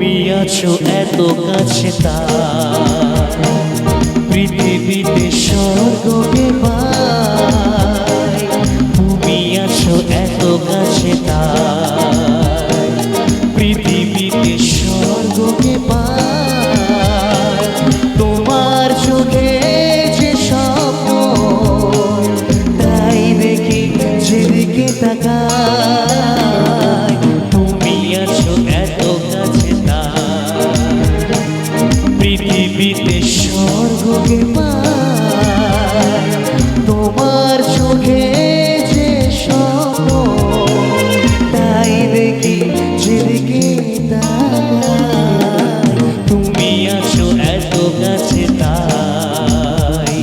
তুমি আছো এত কাছে তার পৃথিবীতে স্বর্গকে পাই। তুমি আছো এত কাছে তার পৃথিবীতে স্বর্গকে পাই। তোমার চোখে যে স্বপ্ন তাই দেখি যেদিকে তাকাই। তুমি আছো এত কাছে তার পৃথিবীতে স্বর্গকে পাই। তোমার চোখে যে স্বপ্ন তাই দেখি যেদিকে তাকাই। তুমি আছো এত কাছে তাই।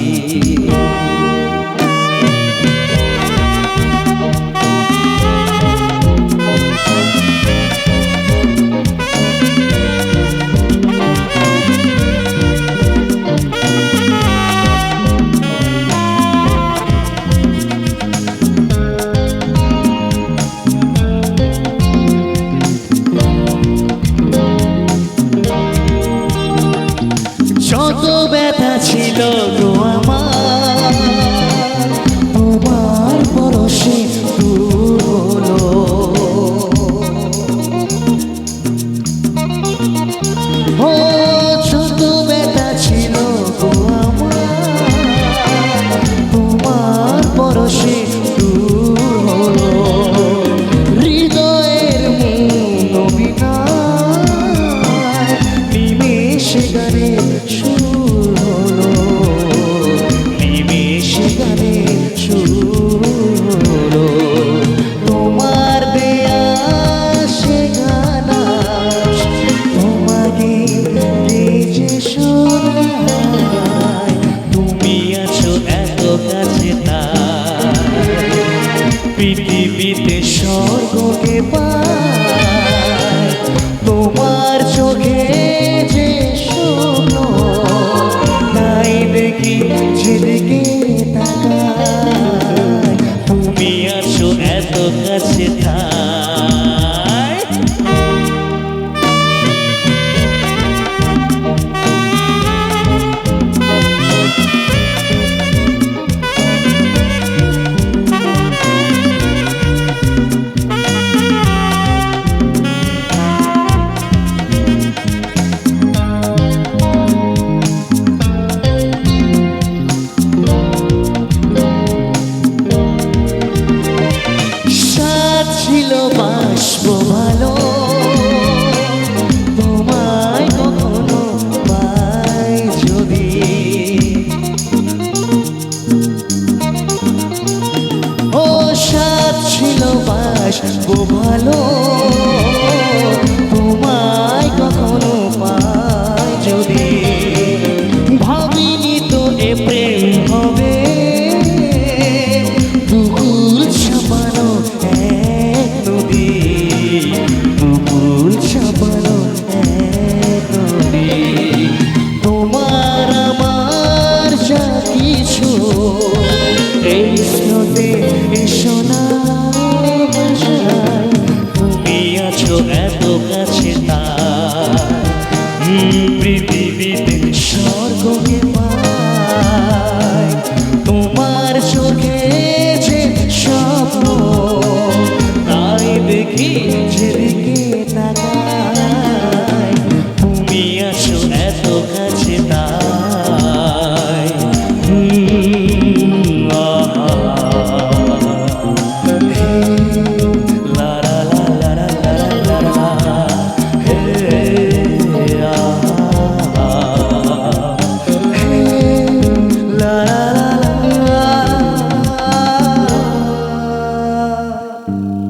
যত ব্যথা ছিল গো আমার তোমার পরশে দূর হলো। ও যত ব্যথা ছিল গো আমার তোমার পরশে দূর হলো। হৃদয়ের মনোবিনায় নিমেষে গানে সুর হলো। নিমেষে গানে সুর হলো। তোমার দেয়া সে গান তোমাকে গেছে শোনায়। তুমি আছো এত কাছে তার পৃথিবীতে স্বর্গকে পাই। তোমার চোখে যে স্বপ্ন তাই দেখি যেদিকে তাকাই। তুমি আছো এত কাছে তাই। ছিল বাসবো ভালো তোমায় কখনো পাই যদি। ও সাথ ছিল বাসবো ভালো তোমায় কখনো পাই যদি। ভাবিনি তো এ প্রেম হবে দুকুল ছাপানো এক নদী। দুকুল ছাপানো